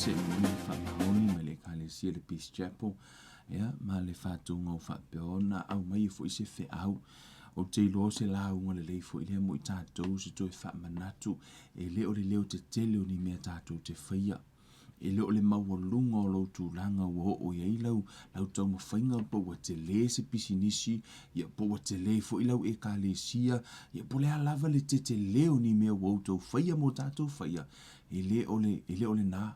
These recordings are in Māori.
se mui whakahoni mai le kalesia le Peace Chapel, ia, ma le whatunga o whapeona, au mai fo i se whe au, o te ilo se la unga le lei fo i lea mo i tātou se toi whamanatu, e leo le leo te tele o ni mea tātou te whaia. E leo le maua lunga o lau tūlanga o iei lau tau mawhainga po wa te le se pisinisi, ia po wa te le fo i lau e kalesia, ia po lea lava le te leo ni mea wau tau whaia mo tātou whaia, e leo le nā,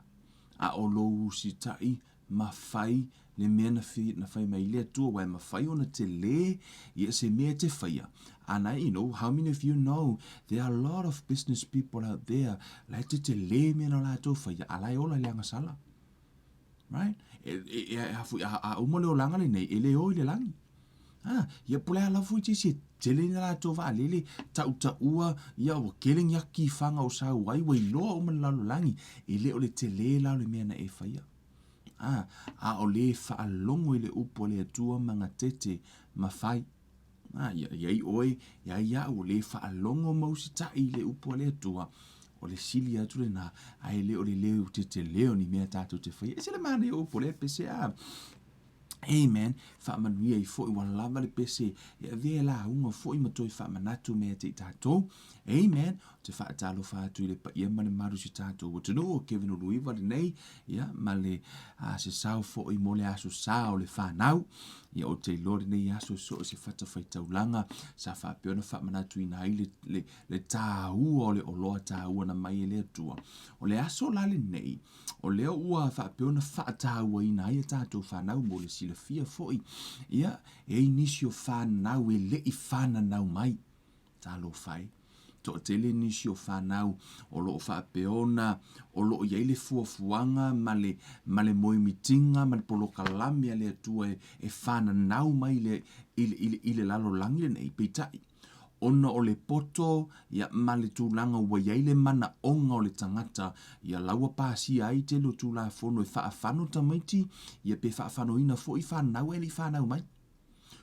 a o lou si tai, mawhai, le mea na whai mai lea tua wai mawhai o na te le, ia se mea te whaia. And you know, how many of you know there are a lot of business people out there like te le mea na la tau whaia, alai ola leanga sala. Right? A umole o langa le nei, e le o i le langi. Ia pole ala fui te se tele na la tau wa lele tau ua, ia o keleng yaki fanga o sa wai wai loa o man lalo langi, e le o le te le lao le mea na e whaia. A o le wha longo i le upo le atua manga tete mawhai. Iai oi, ia o le wha longo mausi ta i le upo le atua, o le sili atu le na, ai le o le leo te leo ni mea tātou te whaia. E se le mana e upo le pese a. Amen. Whaamanuia i fo i wana lava le pese, e vea la unga fo i matoi whaamanatu mea te tātou. Amen. Te whaatalo whaatu i le pa ia mane maru si tātou. O tino o Kevin o Luiva le nei, ia, ma le se sao fo i mole aso sao le whanau. Ia o te lori nei aso so se whata whaitaulanga, sa whaapeona whaamanatu i nai le tāua o le oloa tāua na mai e le atua. O le aso lale nei, o leo ua whaapeona whaataua i nai e tātou whanau mo le sila fia foi. Ia, e inisio whanau e le i whanau mai. Tālo whai. To tele nisi o whanau, o lo o whapeona, o lo o iei fuafuanga, ma le moi mitinga, ma le polo kalami a le atua e whanau mai ile lalo langi le nei peitai. Ona o le poto, ia ma le tūlanga ua iei le mana onga o le tangata, ia laua pāsi ai te lo tūla fono e whaafano tamaiti, ia pe whaafano ina fo i whanau e li whanau mai.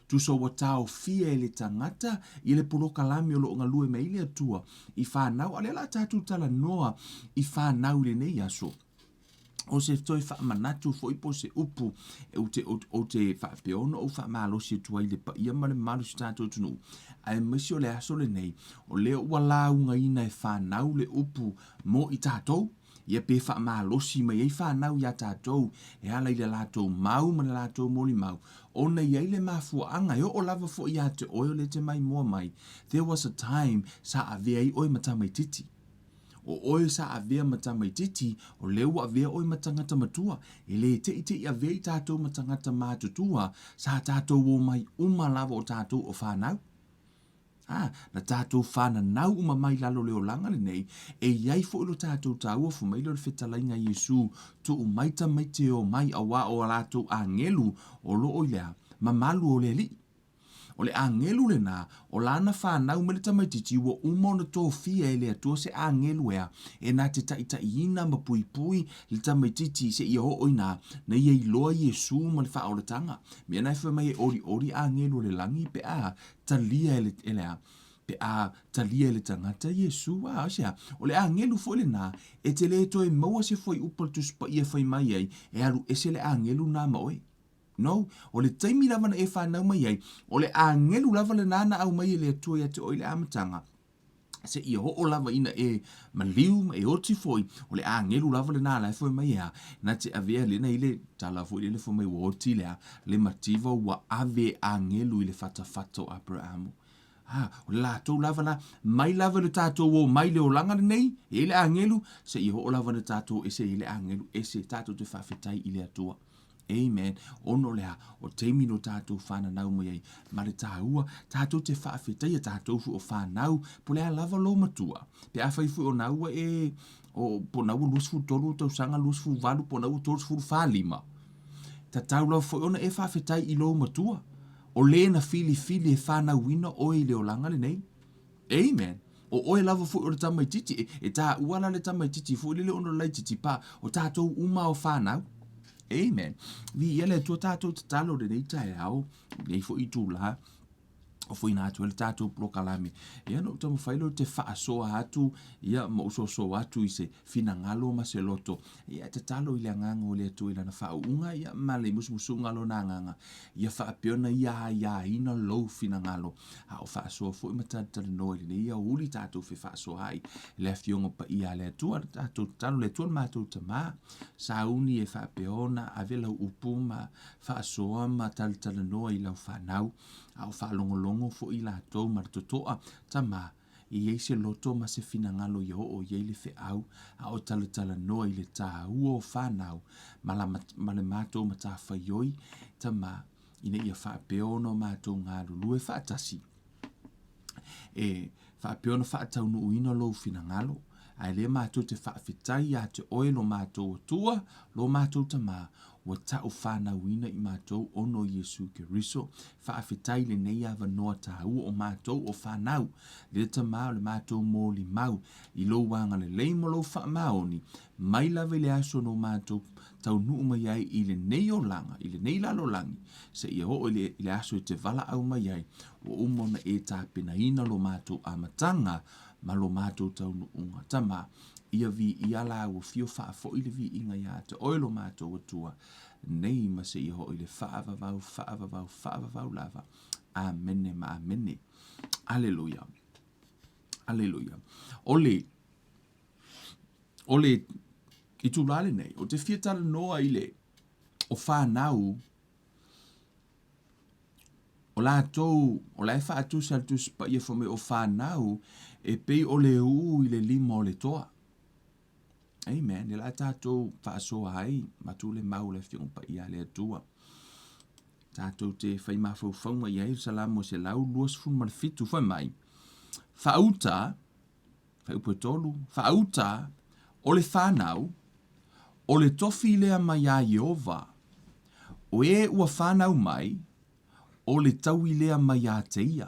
Tu so wa tau fia ele tangata, ile polo kalami o lo ngalue me ile atua, i whanau, ale la tatu tala noa, i whanau le nei aso. O se toi whaamanatu fo ipo se upu, o te whaapeona o whaamalosi tua ile pa ia male malu si tātou tunu. Ai mesi o le aso le nei, o leo ua launga ina e whanau le upu mo i tātou, ia pe whaamalosi mai ei whanau ia tātou, e ala i le lātou mau, ma le lātou moli mau. Ona ia ile mafua anga, o lava fo ia te oio le te mai mua mai. There was a time sa avea i oi matamai titi. O oio sa avea matamai titi, o leo avea oi matangata matua. E le te ite i avea i tātou matangata mātutua, sa tātou o mai uma lava o tātou o whanau. Na tātou whanau uma mai lalo leo langa le nei, e iai fo ilo tātou tāua fu mai lor whetalainga Yesu, tu umaita mai te o mai awa o alatou a ngelu o lo oilea, ma malu o le li. O le a ngelu le na, o lana whanau me le tamaititi wa umona tō fia e le atua se a ngelu ea, e nā te taita ina ma pui pui le tamaititi se i ho oina, na ia i loa Yesu ma le wha o le tanga. Mea nai wha mai e ori a ngelu le langi pe a talia e le a. Pe a talia le tangata Yesu wa asea. O le a ngelu fo le na, e te le toi maua se foi upal tu spa ia fai mai ei, e alu ese le a ngelu na maoi. No, o le taimi lava na e whanau mai ei, o le a ngelu lava le nana au mai le atua ia te oile amatanga. Se i ho o lava ina e maliu, e oti foi, o le a ngelu lava le nana e foi mai ea, na te avea le na ile, tala foi le foi mai wa oti lea, le mativa wa ave a ngelu ile fata o Abrahamu. O le lātou lava la, mai lava le tātou o mai le o langa nei, e le a ngelu, se i ho o lava le tātou e se i le a ngelu, e se tātou te whawhetai i le atua. Amen. Ono lea, o teimi no tātou whanau mai ei. Ma le tāua, tātou te whaafetai a tātou fu o whanau, po lea lava lo matua. Pe a whai fu o naua e, o po naua lusfu tolu tau sanga lusfu valu, po naua lusfu whalima. Ta tau lau fu ona e whaafetai i lo matua. O le na fili e whanau ina o i leo langa le nei. Amen. O oe lava fu o le tamai titi, e tā uala le tamai titi, fu le ono lai titi pa, o tātou uma o whanau. Amen. Vi ele tua tātou te talo de nei tae au, nei fo i tū la, o foi na atu le tatou prokalame ia no tamu failo te faasoa atu ia mo so atu i se finangalo ma se loto ia te talo i le anganga o le atu i lana faaunga ia ma le musumusunga lo na anganga ia faapeona ia ina lou finangalo a o faasoa foi ma tala no i le ia uli tatou fe faasoa ai le afionga pa ia le atu tatou talo le atu matou tama sauni e faapeona avela upuma faasoa ma tala no i lau fanau au whaalongolongo fo i lātou maratotoa tama i eise loto ma se finangalo i o i eile fe au a o tala noa i le tā ua o whanau ma le mātou ma tā whaioi tama ina ia whaapeono mātou ngā lulu e whaatasi e whaapeono whaataunu uina lo finangalo ai le mātou te whaafitai a te oelo mātou tua lo mātou tama wa tau whanauina i mātou ono Yesu Keriso. Whaafetai le nei awa noa tāu o mātou o whanau. Le tamau le mātou mōli mau. I lo wanga le leimo lo whaamaoni. Mai lawe le aso no mātou tau nuu mai ai i le nei o langa, i le nei lalo langi. Se ia ho i le aso i te wala au mai ai. O umona e tāpena ina lo mātou amatanga ma lo mātou tau nuunga. Tama, ia vi ia la o fio fa fo ile vi inga ya te oilo mātou atua nei ma se iho ile fa vau lava amene ma amene aleluia aleluia ole i tu lale nei o te fietala noa ile o Fanau o lātou o lai fa atu saltus pa ia fome o Fanau e pei ole ile lima ole Toa. Amen. Nela tātou whaasoa ai, matule mau le whiong pa ia le atua. Tātou te whai mawhau whaunga i ai, salamo se lau, luas fun mar fitu whai mai. Whauta, o le Fanau, o le tofi lea mai a Jehova, o e ua Fanau mai, o le taui lea mai a te ia.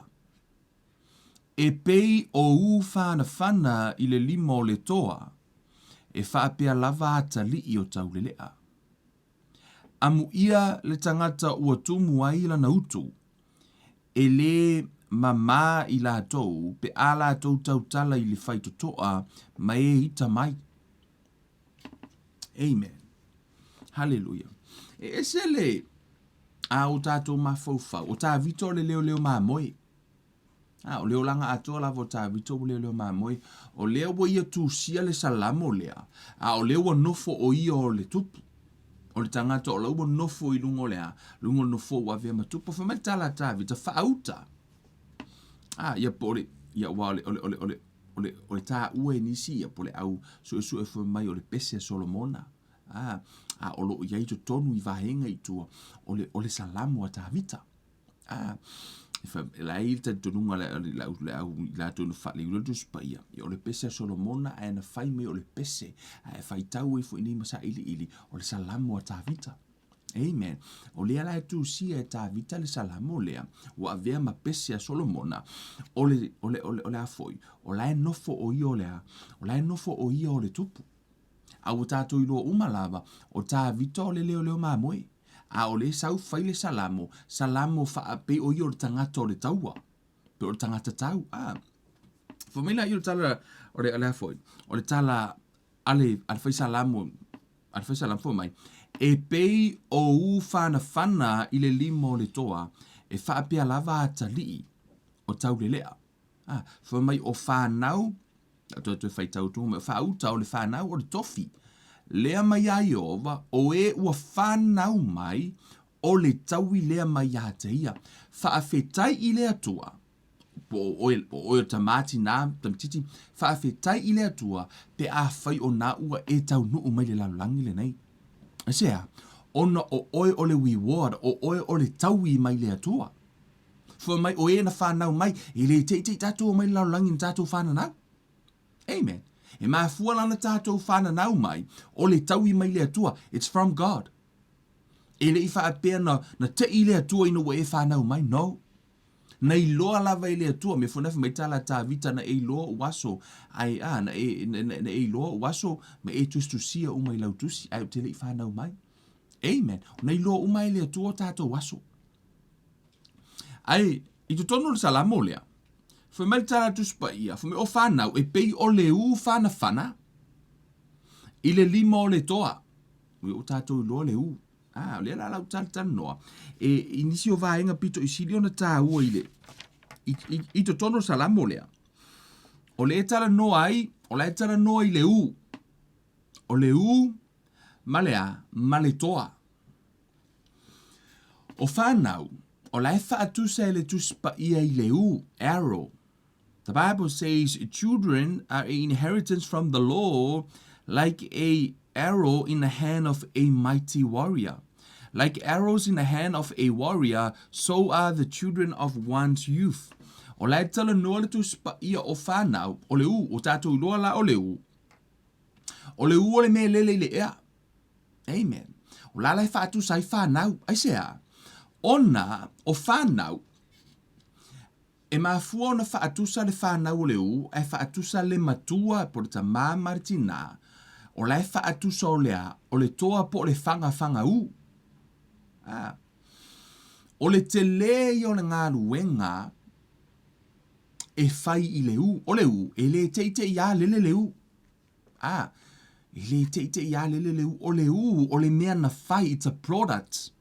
E pei o u whana i le lima ole Toa, e whaapea lava ata li i o taulelea. Amu ia le tangata ua tumu ai lana utu, e le mama i lātou, pe a lātou tautala i le whaitotoa, ma e ita mai. Amen. Hallelujah. E se le a o tātou mawhauwhau, o tā vito le leo mā moe. O leo langa atoa lava o tā vito o leo mā moe. O leo wa ia tūsia le salamo lea. O leo wa nofo o ia o le tupu. O le tangata o leo wa nofo i lungo lea. Lungo nofo wa vea matupu. Whamai tala tā vita whaauta. Ia pole. Ia wa ole tā ue nisi. Ia pole au sue whamai o le pese Solomona. O lo iai to tonu i vahenga i tua. O le salamo a tā vita. La ilta tununga la tonu fale ulotu spaia. O le pese Solomona e na fai me o le pese. E fai tau e fu ini masa ili. O le salamo a tā vita. Amen. O lea la tu si e tā vita le salamo lea. O avea ma pese a Solomona. O le afoi. O la e nofo o i o lea. O la e nofo o i o le tupu. A o tātou ilo umalava. O tā vita o le leo mamoe. O le sau fai le salamo wha pe o i o le tangata o le taua. Pe o le tangata tau. Whamila i o tala o le alafoi. O le tala ale fai salamo fo mai. E pei o u whana ile lima ole Toa e wha pea lava ata lii o tau le lea. Whamai o Fanau, tu fai tau tu, me whauta o le Fanau o le tofi. Lea mai a Jehova, o e ua Fanau mai, o le taui lea mai a te ia. Whaafetai i lea tua, o e tamati nā, tamtiti, whaafetai i lea tua, pe a whai o nā ua e tau nuu mai le lalangi le nei. Sea, ona o oe o le reward, o oe o le taui mai lea tua. Fua mai, o e na Fanau mai, i le te tātou mai lalangi na tātou whananau. Amen. E mā fua lana tātou whananau mai, o le taui mai lea tua, it's from God. E le i whaapea na te i lea tua ina wa e whanau mai, no. Na i loa lava i lea tua, me funafi mai tala tā vita na e loa uaso, na e loa uaso, me e tustusia umai lautusi, ai o te le i whanau mai. Amen. Na i loa umai lea tua tātou uaso. Ai, I to tonu le salamo lea. Fo mai tala tu spa ia. Fo me o Fanau e pei o le u fana. Ile lima ole Toa. Ui o tātou loa le u. O lea la lau tala noa. E inisi o vaenga pito isili o na tā ua ile. I to tonu le salamo lea. O le tala noa ai. O le tala noa i le u. O le u. Ma le Toa. O Fanau. O la e whaatusa e le tuspa ia i le u, arrow. The Bible says, children are an inheritance from the Lord, like a arrow in the hand of a mighty warrior. Like arrows in the hand of a warrior, so are the children of one's youth. O la e tala noa le tuspa ia o Fanau, o le u, o tātou loa la o le u. O le u o le me lele le ea. Amen. O la e whaatusa i Fanau, ai sea. Ona o Fanau e mafua ona whaatusa le Fanau le u e whaatusa le matua po le tamā maritina o la e whaatusa o lea o le toa po le whanga u. O le te le o le ngā ruenga e whai i le u. O le u e le teite ia lele le u. E le teite ia lele le u. O le u o le mea na whai, it's a product.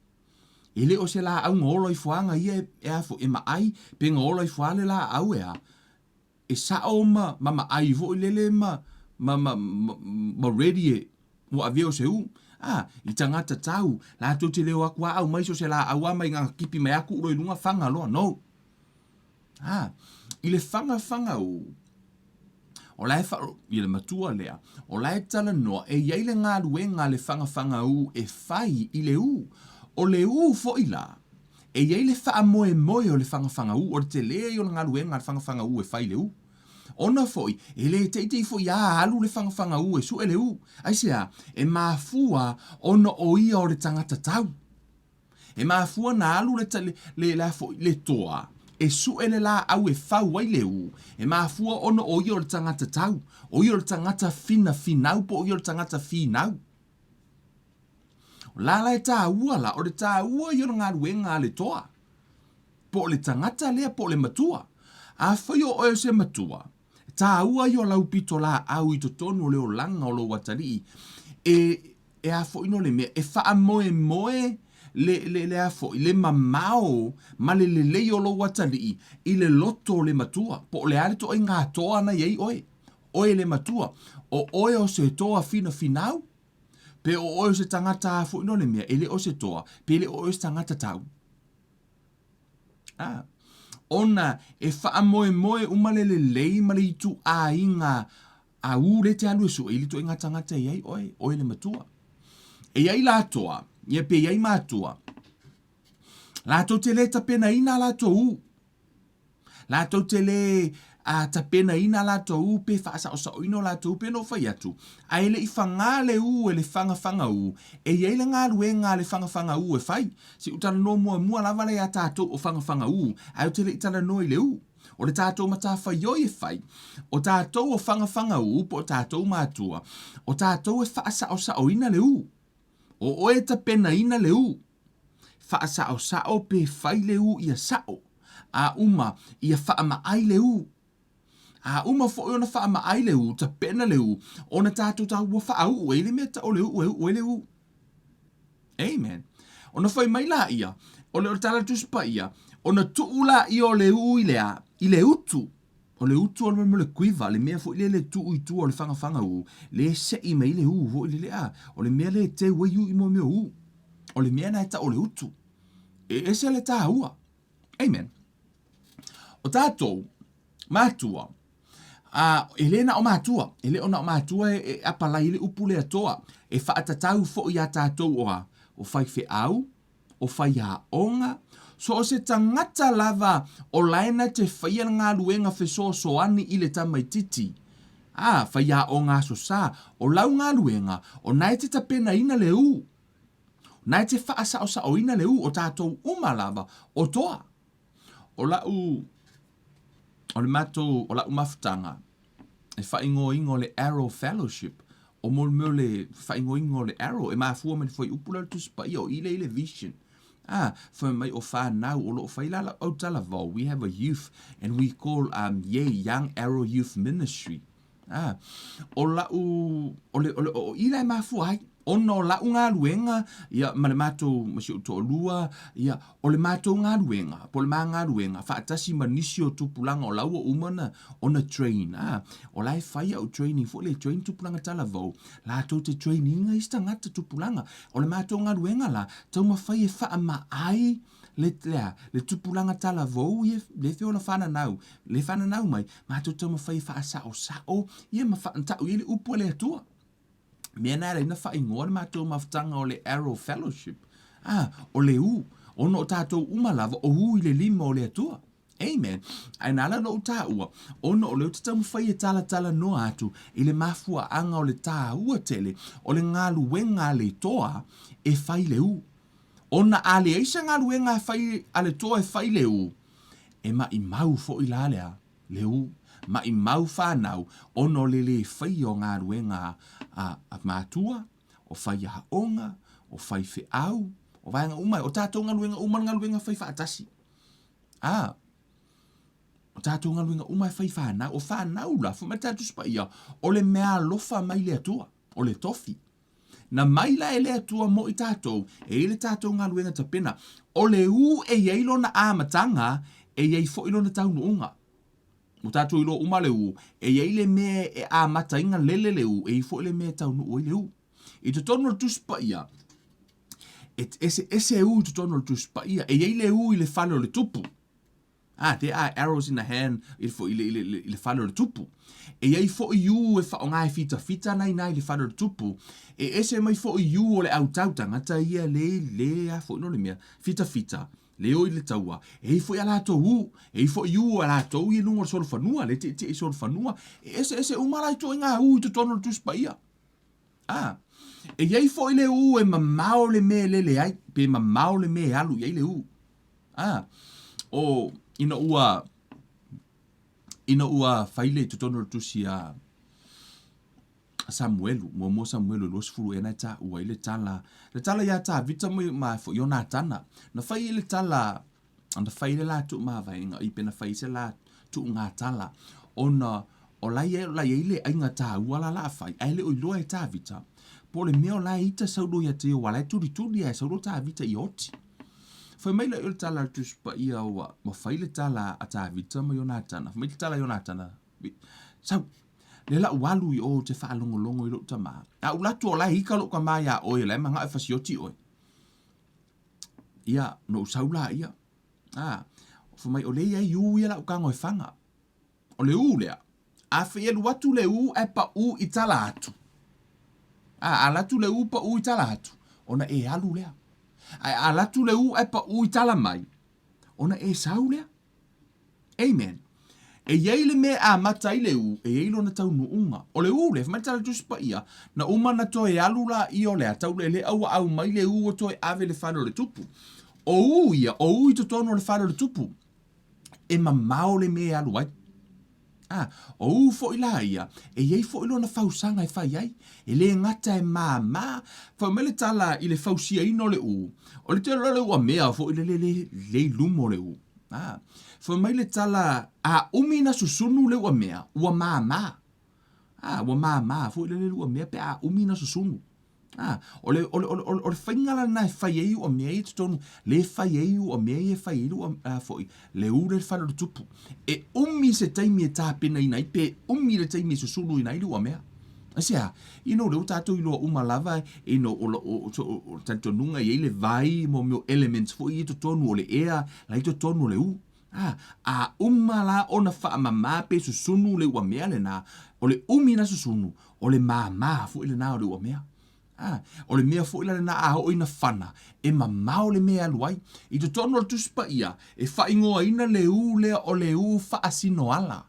Ele o se la au ngolo i fuanga ia e afo e maai pe ngolo i fuale la au ea. E sa o ma maai vo i lele ma ready e o avio se u. I tangata tau. La tu te leo akua au mai so se la au mai ngā kipi mai aku uro i lunga whanga loa. No. I le whanga u. O la e wharo, i le matua lea. O la e tala noa e iei le ngā ruenga le whanga u e whai i le u. O le u fo i la, e iei le wha moe o le whanga u, o le te lea i o ngā ruenga le whanga u e whai le u. Ona fo i, e le teitei fo i a alu le whanga u e su e le u. Aisea, e mafua ona o ia o le tangata tau. E mafua na alu le toa, e su e le la au e whau ai le u. E mafua ona o ia o le tangata tau, o ia o le tangata finau, po o ia o le tangata finau. Lala e tā ua la, o le tā ua i o ngā ruenga le toa. Po le tangata lea, po le matua. A whai o oe se matua. Tā ua i o lau pito la au i to tonu o leo langa o lo watari. E a fo ino le mea, e wha moe le a fo, le mamao, ma le o lo watari, i le loto le matua. Po le are to i ngā toa na iei oe. Oe le matua. O oe o se toa finau. Pe o oe se tangata fu ino le mea, ele o se toa, pe ele o se tangata tau. Ona e wha moe umale le lei male i tu a inga a ure te alu e su, e li to inga tangata iei oe le matua. E iei la toa, ia pe iei matua. La to te le tapena ina la to u. La to te le a tapena ina la to u pe whaasa o sa oino la to u pe no whai atu. A ele i whanga le u e le whanga u. E iei le ngā ruenga le whanga u e whai. Si utala no mua lava le a tātou o whanga u. A o te le itala no i le u. O le tātou mata whai oi e whai. O tātou o whanga u po tātou mātua. O tātou e whaasa o sa oina le u. O oe tapena ina le u. Whaasa o sa o pe whai le u ia sao. A uma ia wha maai le u. A uma fo ona wha maai le u, ta pena le u, ona tātou tā ua wha au, e le mea ta o le u, e le u. Amen. Ona whai mai la ia, o le o tala tuspa ia, ona tuu la ia o le u i le utu. O le utu o le kuiva, le mea fo ile le tuu i tu o le whanga u, le se i mai le u, vo ile le a, o le mea le te wei u i mo mea u, o le mea na e ta o le utu. E se le tā ua. Amen. O tātou, mātua, ele na o mātua, ele ona o mātua e apalai le upule atoa, e whaatatau fo i a tātou oa, o whai whi au, o whai a onga, so o se tangata lava o laina te whaia ngā luenga wheso soani i le tamaititi. Whai a onga so sa, o lau ngā luenga, o nai te tapena ina le u, nai te whaasa o sa o ina le u, o tātou umalava, o toa, o lau, o le matou, o lau mafutanga, e whaingoingo le Arrow Fellowship, o mo le whaingoingo le Arrow, e mafua mani foi upula tu spa o ile vision. For mai o Fanau ole o failala o Talavau, we have a youth, and we call Young Arrow Youth Ministry. O ile mafu ai. Ono la unga luenga ia male mato masi to lua ia o le mato nga luenga po le manga luenga fa tasi manisi o tupulanga o laua umana ona train o lai fai o training fo le train tupulanga Talavau la to te training ista ngata tupulanga o le mato nga luenga la tau mafai e fa ma ai le tupulanga Talavau ie le feo la Fanau mai mato tau mafai fa sao ia mafa ntau ile upo le atua mea nara ina wha ingoa na mātou mawhtanga o le Arrow Fellowship. O le ono o tātou umalava o ile lima ole Toa. Amen. Ai nala no tā ua. Ono o leo tatamu whai e tala no atu i le mafua anga o le tā ua tele o le ngā luenga le Toa e whai le Ona ale eisa ngā luenga whai ale Toa e whai le e ma i mau fo i lalea le ma i mau whanau ono le whai o ngā ruenga a mātua, o whai a haonga, o whai whi au, o vaianga umai, o tātou ngā ruenga ngā ruenga whai whaatasi. O tātou ngā ruenga umai whai whanau, o whanau la, fu mai tātou spa ia, o le mea lofa mai le atua, o le tofi. Na mai la e le atua mo i tātou, e le tātou ngā ruenga tapena, o le e yeilo na āmatanga, e yei fo ilo na tau nuunga. Mo tātou ilo umale e yei le me e a matainga lele le e i fo le me tau nu o le I te tono tu spa ia. Ese te tono tu spa ia. E yei le i le whalo le tupu. There are arrows in the hand i fo i le whalo le tupu. E yei fo i e whaongai fita nai le whalo le tupu. E ese mai fo i o le au tautanga ta ia le a fo no le mea fita. Leo i le taua, e fo i ala tou, e fo i ala tou i lungo solo fanua, le te solo fanua, ese umalai to inga i to tono tu spaia. E yei fo i le e mamao le me le ai, pe mamao le me alu yei le O ina ua faile to tono tu sia Samuelu, mo Samuelu los fulu e nai ta ua ile tala. Le tala ya ta vita mo ma fo yona tana. Na fai ile tala, anda fai ile la tu ma vainga i pena fai se la tu ngā tala. Ona o lai ile ainga ta ua la fai. Ai le o iloa e ta vita. Po le meo lai ita saudo ya te wala turi e saudo ta vita i oti. Fai mai la ile tala tu spa ia ua. Ma fai ile tala a ta vita mo yona tana. Fai ile tala yona tana. Le la walu i o te whaalongolongo i lo tama. A ulatu o lai hika lo ka mai a oe lai manga e whasioti oe. Ia, no saula ia. Fu mai o le ia iu ia la ukango e whanga. O le lea. A whielu watu le e pa i tala atu. A latu le pa i tala atu. Ona e alu lea. A latu le e pa i tala mai. Ona e sau lea. Amen. E yei le me a mata i le e yei lo na tau nuunga. O le le, fai tala tu spa ia, na uma na toe alula i o lea, tau le au mai le o toe ave le whano le tupu. O ia, i to tono le whano le tupu. E mamao le me alu ai. O fo i la ia, e yei fo i lo na whausanga e whai ai, e le ngata e fau mele tala i le whausia ino le o le te le a mea fo i le lumo le Fo mai le tala a umina susunu le ua mea, ua ua fo i le ua mea pe a umina susunu. O le whaingala na e whai ei ua mea i te tonu, le whai ei ua mea i e whai ei ua fo i, le ure le whano tupu. E se taimi e tāpena inai, pe le taimi e susunu inai le ua mea. Asia, le utato i loa umalava, o tantonunga i le vai mo meo elements fo i te tonu o le ea, la i te tonu o le a umala ona wha pe susunu le ua mea le na, o le umina susunu, o le fu ile na o le ua mea. O le mea fu ile na a o ina whana, e o le mea luai, i te tono o tuspa ia, e whaingoa ina le lea o le wha asino ala.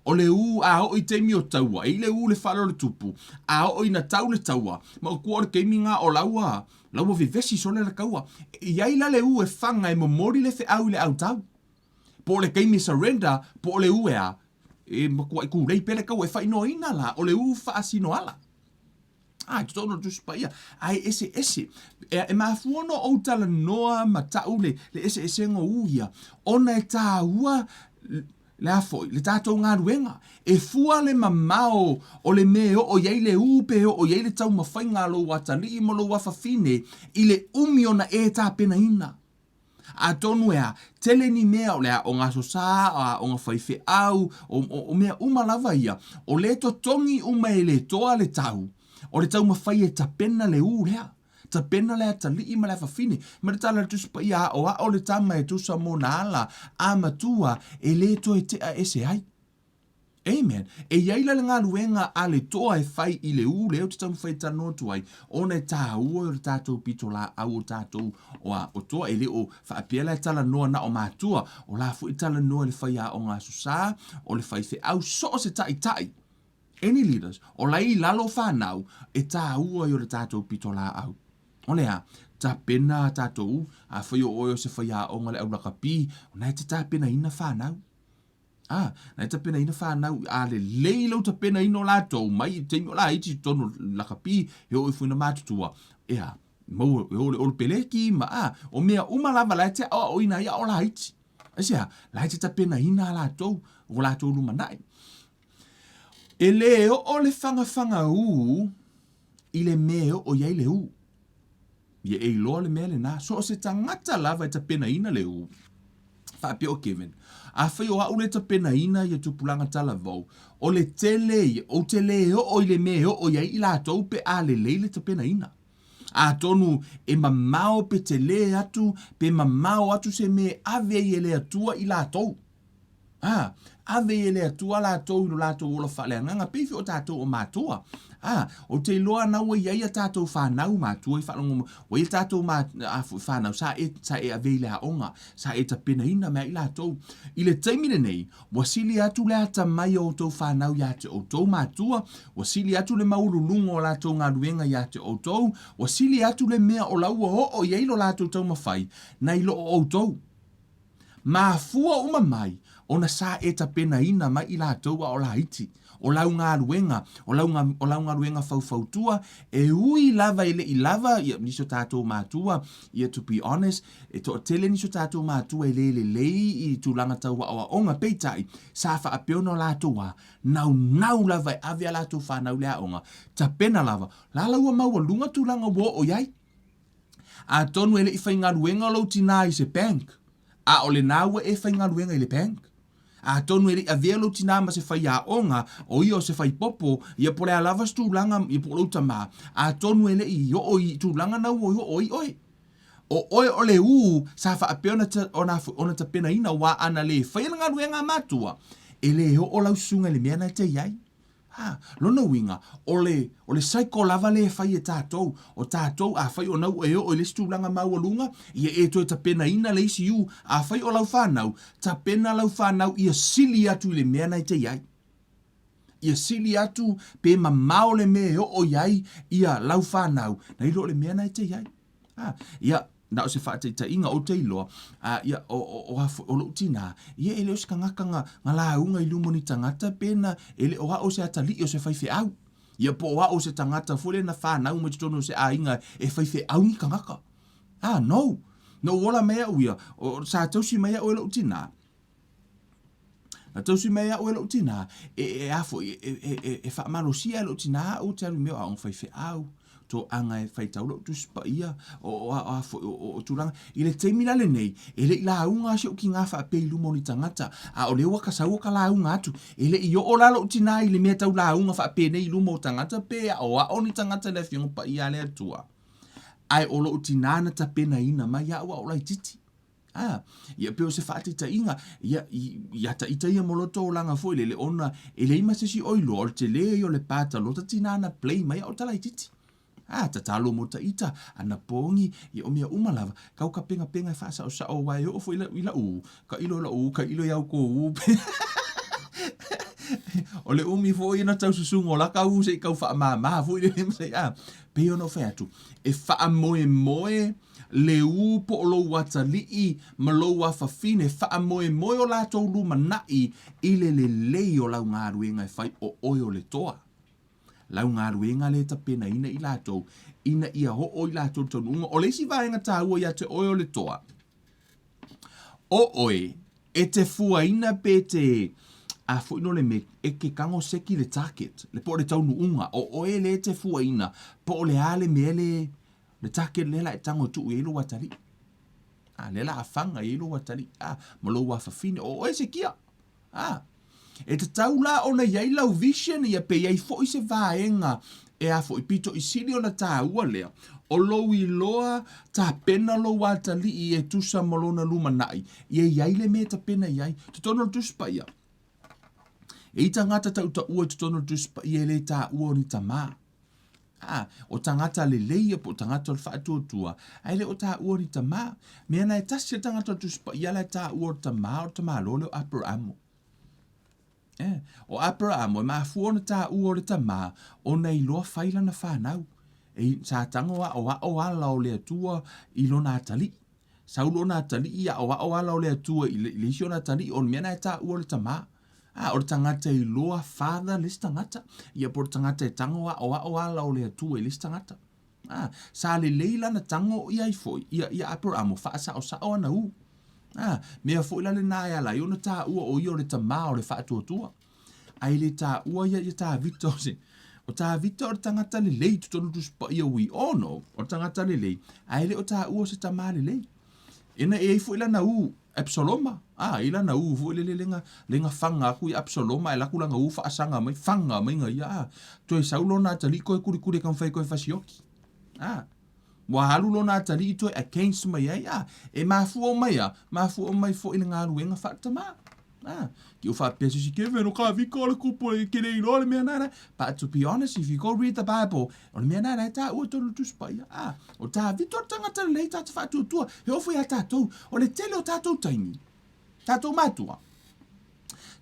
O le a o i teimi o taua, i le le whalo le tupu, a o ina tau le taua, ma o kua o keimi ngā o laua vivesi so le kaua, i aila le e whanga e momori le fe au le au tau. Po le keimi surrender, po le ea, e makua i kurei pele kau e whaino ina la, o le wha asino ala. Ai, tono tu spaia. Ai, ese. E mafuono o tala noa matau le ese ngo uia. Ona e tā ua le afoi, le tātou ngā ruenga. E fua le mamao o le meo o iei le upe o iei le tau mawhai ngā lo watali mo lo wafafine i le umi ona e tā pena ina. A tonu ea, tele ni mea o lea o ngā sosa, o ngā whaife au, o mea umalawa ia. O le to tongi uma e le toa le tau. O le tau mawhai e tapena le u lea. Tapena lea tali ima lea whawhine. Ma le tala tuspa ia o le tama e tusa mo na ala a matua e le to e tea ese ai. Amen. E iaila le ngā luenga a le toa e whai i le u leo te tamu whai tano tuai. O ne tā ua o le tātou pito la au o tātou o toa e le o whaapia e tala noa na o mātua. O la fu i tala noa le whai a o ngā susa, o le whai au so se tai. Any leaders, o lai lalo whanau e tā ua i o le tātou pito la au. O lea, tā pena tātou, a whai o oio se whai a o ngale au laka pi, o nei te tā pena ina whanau. Nei te pena ina whanau, a le leilo te pena ino lātou, mai te ino la iti tono laka pi, he o i fuina mātutua. Ea, mau e ole peleki, o mea umalawa lai te o ina ia o la iti. Esea, lai te pena ina lātou, o lātou lumanai. E leo o le whanga u, i le meo o iei le u. Ia e loa le mea le nā, so o se tangata lava e te pena ina le u. Whape o Kevin. A whai o au le ta pena ina i tupulanga tala vau. O le tele, o te leo o i le meo o iei i lātou pe a le leile ta pena ina. A tonu e mamao pe te le atu, pe mamao atu se me ave i le atua i lātou. Ave i le atua lātou ino lātou ola whalea nganga pefi o tātou o mātua. O te loa nau e iei a tātou whanau mātua i whanau o i tātou whanau sa e ave i le haonga, sa e ta pena ina mea i lātou. I le taimine nei, wasili atu le ata mai o tau whanau ia te o tau mātua, wasili atu le maurulungo o lātou ngā ruenga ia te o tau, wasili atu le mea o laua o iei lo lātou tau mawhai, na i lo o tau. Ma fua uma mai, ona sa e ta pena ina mai i lātou o la iti. O lau ngā ruenga, o lau ngā ruenga fautua, e ui lava ele i lava, niso tātou mātua, to be honest, e to tele niso tātou mātua e le lei i tūlanga tau wa onga peitai, sa wha apeona o lātua, nau lava e avea lātou whanau lea onga, ta pena lava, la laua maua lunga tūlanga wo o iai. A tonu ele i whai ngā ruenga lau tina i se bank, a ole nāua e whai ngā ruenga i le bank. A tonu eri a velo tina ma se fai a onga o io se fai popo ia pole a lava stu langa i polo tama. A tonu ele i o i tu langa na o oi. O oi o le u sa fa apeona ona ta pena ina wa ana le fai nga ruenga matua. Ele o lau sunga le mea na te iai. Lona winga, o le saiko lava le fai e tātou, o tātou a fai o nau e o le stulanga maua lunga, ia e toi ta pena ina le isi u, a fai o lau whanau, ta pena lau whanau ia sili atu le mea nei te iai. Ia sili atu pe mamao le mea o iai, ia lau whanau, na ilo le mea nei te iai. Ia, na o se whaatei ta inga o te iloa, ia o lo tina, ia ele o se kangaka nga launga i lumoni tangata pena, ele o o se atali o se whaife au. Ia po o se tangata fule na whanau mo titono se a inga e whaife au ni kangaka. No. No wola mea uia, o sa tausi mea o lo tina. Na tausi mea o lo tina, afo, whaamalosia lo tina o te alu mea a on whaife au. To anga e whai taulo tu spa ia o turanga. I le teimina le nei, e le la unga se o ki ngā whaapei lumo ni tangata, a o le waka sau ka la unga atu, e le i o lalo tina i le mea tau la unga whaapei nei lumo tangata pe a o ni tangata le fionga pa ia le atua. Ai o lo tina na ta pena ina mai a o lai titi. Ia peo se whaate ta inga, ia ta ita ia moloto o langa fo le ona, e le ima se si oilo, o te le o le pata, lo ta tina na play mai o talai titi. Ta talo mo ta ita, ana pongi, i o mea umalava, kau ka penga e whaasa o sa o wai o fo ila u, ka ilo iau ko u. O le umi fo ina tau susungo, la ka u se i kau wha maa, fo ina lima se peo no whaiatu, e wha moe, le u po o lo wata lii, ma lo wa whawhine, wha moe o la tau luma nai, i le lei o lau ngā ruenga e whai o oi o le toa. lau ngā ruenga le tapena ina i lātou, ina ia ho o i lātou taununga, o leisi vaenga tā ua ia te oe o le toa. O oe, e te fuaina pe te, a fuino le me, e ke kango seki le target, le po le taununga, o oe le te fuaina, po le ale me le target le la e tango tu e lo watari. Le la afanga e lo watari, malo wa fafine, o oe se kia. E te taula o na iai lau vision ia pe iai fo i se vaenga e a fo i pito i sili o na tā ua lea. O lou i loa tā pena lo watali i e tusa malona luma nai. Ia iai le me ta pena iai. Te tono tuspa ia. E i tangata tau ta ua te tono tuspa ia le tā ua ni ta mā. O tangata le leia po tangata le whaatua. Ai le o tā ua ni ta mā. Mea na e tasi tangata tuspa ia le tā ua ta mā lo leo Abrahamo. O Abraham, o mafuona tā ua le ta mā, o nei loa whaila na whanau. E sa tango o ala o lea tua i lo nā tali. Sa ulo nā tali ia o ala o lea tua i le isio nā tali, o mea tā ua le ta mā. O le tangata i loa whada le tangata. Ia po le tangata i tango o ala o lea tua i le tangata. Sa le leila na tango ia i foi, ia Abraham o whaasa o sao ana u. Mea fo ila le nai ala, iona tā ua o io le ta mā o le whaatua. Ai le tā ua ia tā vita o se. O tā vita o le tangata le lei, tutonu tuspa ia ui ono, o tangata le lei. Ai le o tā ua se ta mā le lei. Ina e fo ila na u, Absaloma. Ila na u, fo ila le lenga whanga aku i Absaloma, e laku langa u whaasanga mai, whanga mai nga ia. Toi saulo nā tali koe kuri kam whai koe whasioki. Wa halu lo na tali to against mai ai e mafu o mai fo ina ngā ruenga whaatama. Ki o whapea si ke veno ka vika le kupo e kere ilo le mea nara. But to be honest, if you go read the Bible, o le mea nara e tā ua tonu tuspa ia. O tā vito tangata le tā te whaatua, he ofo ia tātou, o le tele o tātou taimi. Tātou mātua.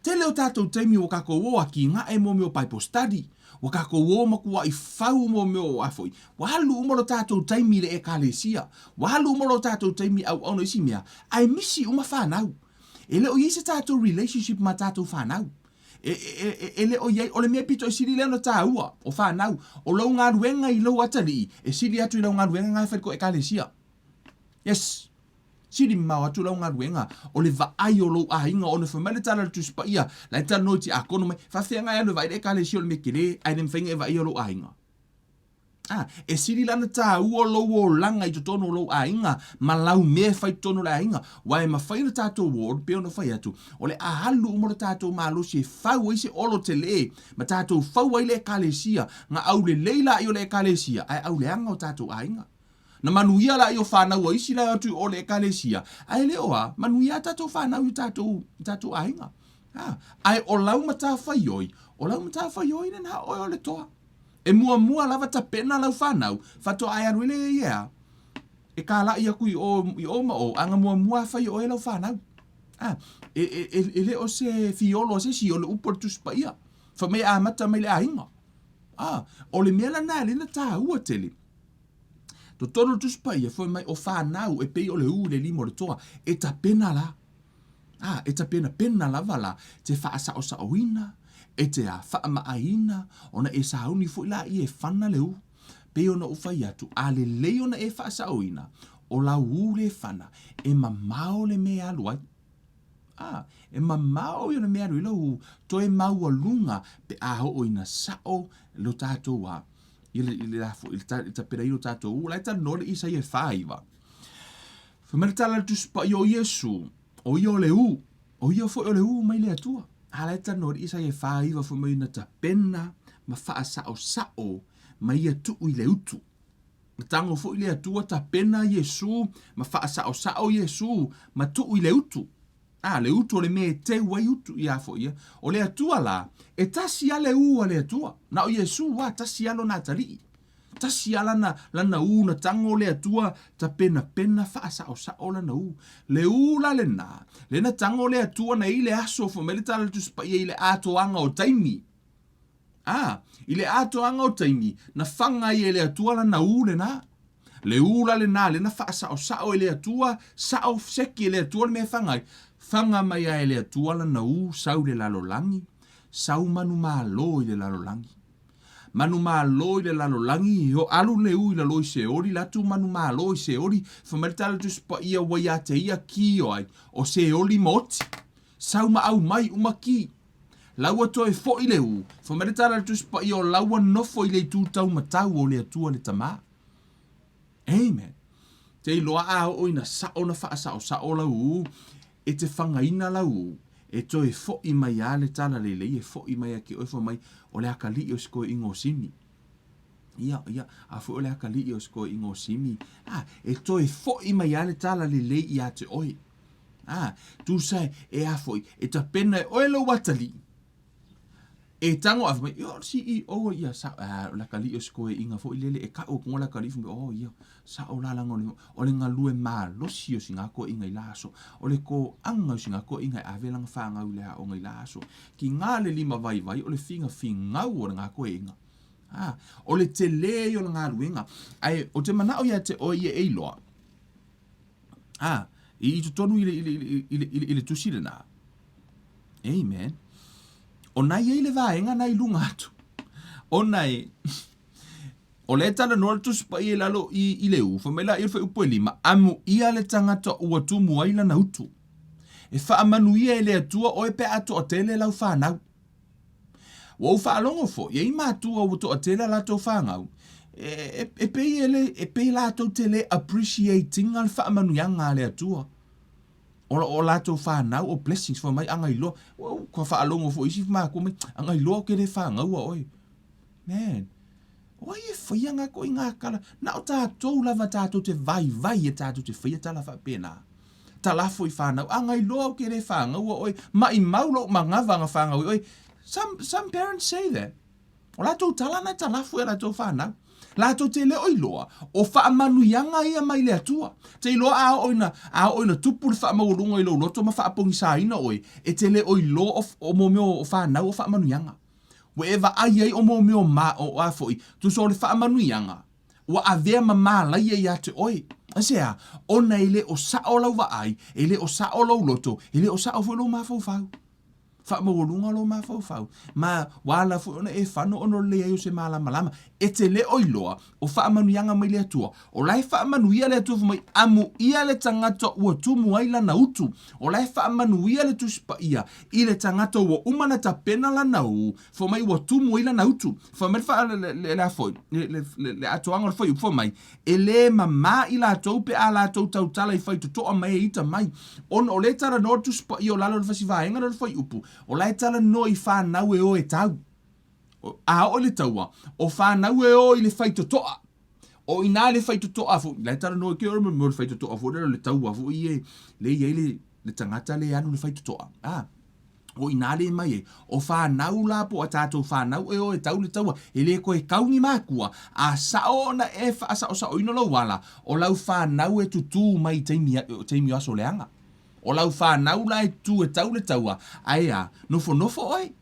Tele o tātou taimi o kako o aki ngā e mo meo Bible study. O kako o makua i whau mo meo afoi. Wahalu umaro tātou taimi le e kālesia. Wahalu umaro tātou taimi au ono isi mea. Ai misi uma whanau. E le o iei se tātou relationship ma tātou whanau. E le o iei, o le mea pito e siri leo na tā ua o whanau. O lau ngā ruenga i lau atari. E siri atu i lau ngā ruenga ngai whaiko e kālesia. Yes. Siri mau atu lau ngā ruenga. O le vaai o lau ahinga o ne whamele tala le tuspa ia. Lai tā noiti a kono mai. Whawhia ngai anu vai re kālesia o le mekere. Ai nem whainga e vai o lau ahinga. E siri lana tā ua lau o langa i tono lau ahinga. Ma lau mea whai tono le ahinga. Wai ma whaina tātou ward, peo na whai atu. O le ahalu umara tātou malo se whau ise olo te le. Ma tātou whau ai le kālesia. Nga au le leila i o le kālesia. Ai au le anga o tātou ahinga. Na manuia la i o whanau o isi la atu o le kālesia. Ai leo manuia tātou whanau i tātou ahinga. Ai o lau mata whaioi. O lau mata whaioi nena o le toa. E mua lava ta pena lau whanau. Whato ai anuile ia. E ka la i aku i o ma o. Anga mua whaioi lau whanau. E le o se fiolo o se si o le upor tuspa ia. Whamei a mata mai le ahinga. O le mea na le na tā ua tele. To tono tuspa ia foi mai o whanau e pei o le le lima ole Toa. E ta pena la. E ta pena lava la. Te whaasa o saoina. E te a whaamaaina. Ona e sauni foi la i e whana le u. Pei ona ufai atu. A le lei ona e whaasa oina. O la u le whana. E mamao le mea aluai. E mamao i le mea aluai lau. To e maua lunga. Pe aho oina sao lo tātou wa. Il ta pera ilo tātou. Lai ta nore isa i e whaiva. Whamere tala tuspa i o Yesu. O i o le u. O i o fo o le u mai le atua. Lai ta nore isa i e whaiva. Whamere na ta pena. Ma wha sao sao. Mai ia tu i le utu. Tango fo i le atua ta pena Yesu. Ma wha sao sao Yesu. Ma tu i le utu. Le utu o le me te wai utu i a fo ia. O le atua la. E tasi a le ua le atua. Na o Yesu wa tasi alo na tari. Tasi ala lana u na tango le atua. Ta pena wha sao sao lana u. Le u la le na. Le na tango le atua na i le aso fo mele tala tuspa i le ato anga o taimi. I le ato anga o taimi. Na whanga i le atua lana u le na. Le u la le na. Le na wha sao sao i le atua. Sao seki i le atua le me whangai. Whanga mai a ele atua lana u sau le lalolangi, sau manu malo i le lalolangi. Manu malo i le lalolangi, o alu le ui la loi se ori, latu manu malo i se ori, whameritala tu spa ia wai a te ia ki o ai, o se ori moti. Sauma au mai umaki. Laua toe fo i le u, whameritala tu spa ia o laua nofo i le tūtau matau o le atua le tama. Amen. Te iloa a o ina sao na wha sao la u, e te whangaina la u, e toe fo i mai a le tala le lei, e fo i mai a ki oifo mai, o le akali o sko ingo simi. Ia, a fo o le akali o sko ingo simi. E toe fo i mai a le tala le lei i a te oi. Tu sai, e a foi, e ta pena e oe lo watali. E tango af mai, si i o ia sa la kali o sko inga fo i lele e ka o konga la kali fu ia sa o la lango o le ngalue ma lo si o singa ko inga ilaso o le ko anga singa ko inga ave lang fa nga u le o ngai laso ki nga le lima vai o le finga o nga ko inga o le te le o nga luenga ai o te mana o ia te o ia e loa i tu tonu ile tu sirena amen. O nai e le vaenga nai lunga atu. O nai, o le tala nora tu spa i lalo i le u, whamela i rwhai upo e lima, amu ia le tangata ua tu muaila na utu. E whaamanu ia e le atua o e pe ato o tele lau whanau. Wa u whaalongo fo, ia i mātua o to o tele la tau whangau. E pe la tau tele appreciating al whaamanu ianga le atua. O lato whanau o blessings for mai angai lo ko whaalongo fo isi ma ko mai angai lo ke le whangau oi man oi e whaianga ko inga kala na o tātou lava tātou te vai e tātou te whaia tala whapena tala fo i whanau angai lo ke le whangau oi mai maulo mangavanga whangau oi some parents say that o lato tala na tala fo e lato whanau Lato te le oiloa, o whaamanu ianga ia mai le atua. Te iloa a oina tupu le whaamaurunga i lo loto ma whaapongi sa ina oi, e te le oiloa o momeo o whanau o whaamanu ianga. Wherever ai o momeo ma o afoi, tu so le whaamanu ianga, wa avea ma lai ia te oi. Asea, ona ele o saolau wa ai, ele o saolau loto, ele o saolau mafau fau. Whaamaurunga lo mafau. Ma wala fu ona e whano ono le ai o se malama. E te le oiloa o whaamanu ianga mai le atua. O lai whaamanu ia le atua mai amu ia le tangata ua tumu aila na utu. O lai whaamanu ia le tuspa ia i le tangata ua umana ta pena la nau fo mai ua tumu aila na utu. Fo mai wha le afoi, le atoanga le foi fo mai. E le mama i la atou pe a la atou tau tala i whai tutoa mai e ita mai. On o le tara no tuspa ia o lalo le whasivaenga le foi upu. O lai tala no i whanau e o e tau. A o le taua. O whanau e o i le whaitotoa. O ina le whaitotoa. Lai tala no i ke ora mo le whaitotoa. Fo le taua. Fo i e le tangata le anu le whaitotoa. O ina le mai e. O whanau la po a tātou whanau e o e tau le taua. E le koe kaungi mākua. A sao na e wha sao sao ino lau wala. O lau whanau e tutu mai teimi aso leanga. O lau whanau la e tu e tau le taua. Aia, nofo oi.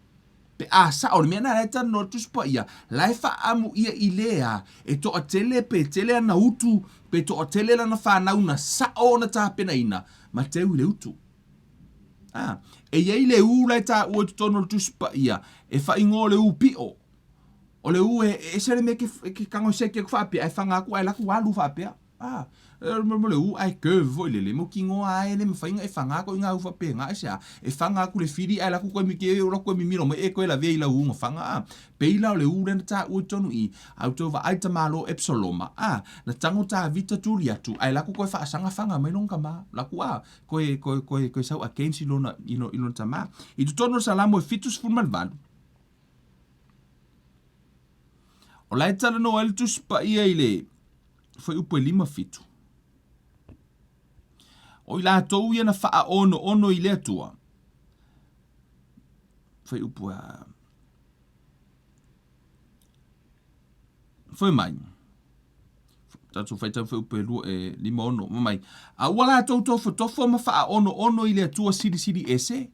Pe a sa o le mea na reta no tuspa ia. Lai wha amu ia i lea. E to a tele pe tele ana utu. Pe to a tele lana whanau na sa o na tāpena ina. Ma teu le utu. E iei le u lai tā ua tutono tuspa ia. E wha ingo le u pio. O le u e sere me ke kango seke ku whapea. E whanga ku ai laku walu whapea. Le u ai curve voi le mo kingo ai le mfainga e fanga ko inga ufa pe nga sia e fanga ku le firi ai la ku ko mi ke o ko mi miro mo e ko la ve la u fanga pe la le u le ta u tonu i auto va ai ta malo epsiloma na tango ta vita tulia tu ai la ku ko fa sanga fanga mai longa ma la ku ko sa against ilona ilona tama i tu tonu salamo fitus fun malvado o la tala no el tus pa ile foi upo lima fitu o ila tou ia na faa ono i le atua. Foi upo foi mai. Tatu foi upo lima ono, mai. A wala tou tofo ma faa ono i le atua siri ese.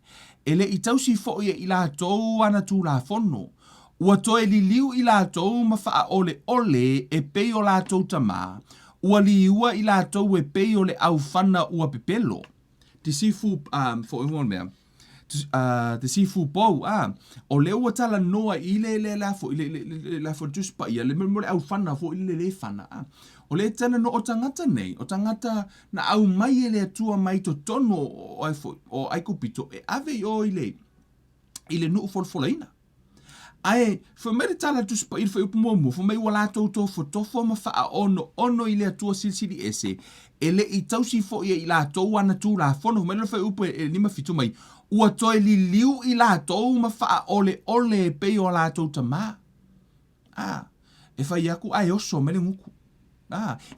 Ele i tau si fo ia ila tou ana tu la fono. Ua toe li liu ila tou ma faa ole e pei o la tou tama. Ua li ua i la tou e pei o le au whana ua pepelo. Te sifu, for everyone mea, te sifu pou o le ua tala noa ile la fo tuspa ia le mo le au fana fo ile le fana o le tana no o tangata nei o tangata na au mai ele tua mai to tono o ai kupito e ave o ile no folfolaina ai fo mere tala tuspa il fo upumomu fo mai wala to fo tofo ma fa ono ile tua silsili ese ele i tausi fo ia i la tau ana tu la fono me le fa upu e lima fitu mai ua toi li liu i la tau ma fa ole pe o la tau tama e fa yaku ai oso me le nguku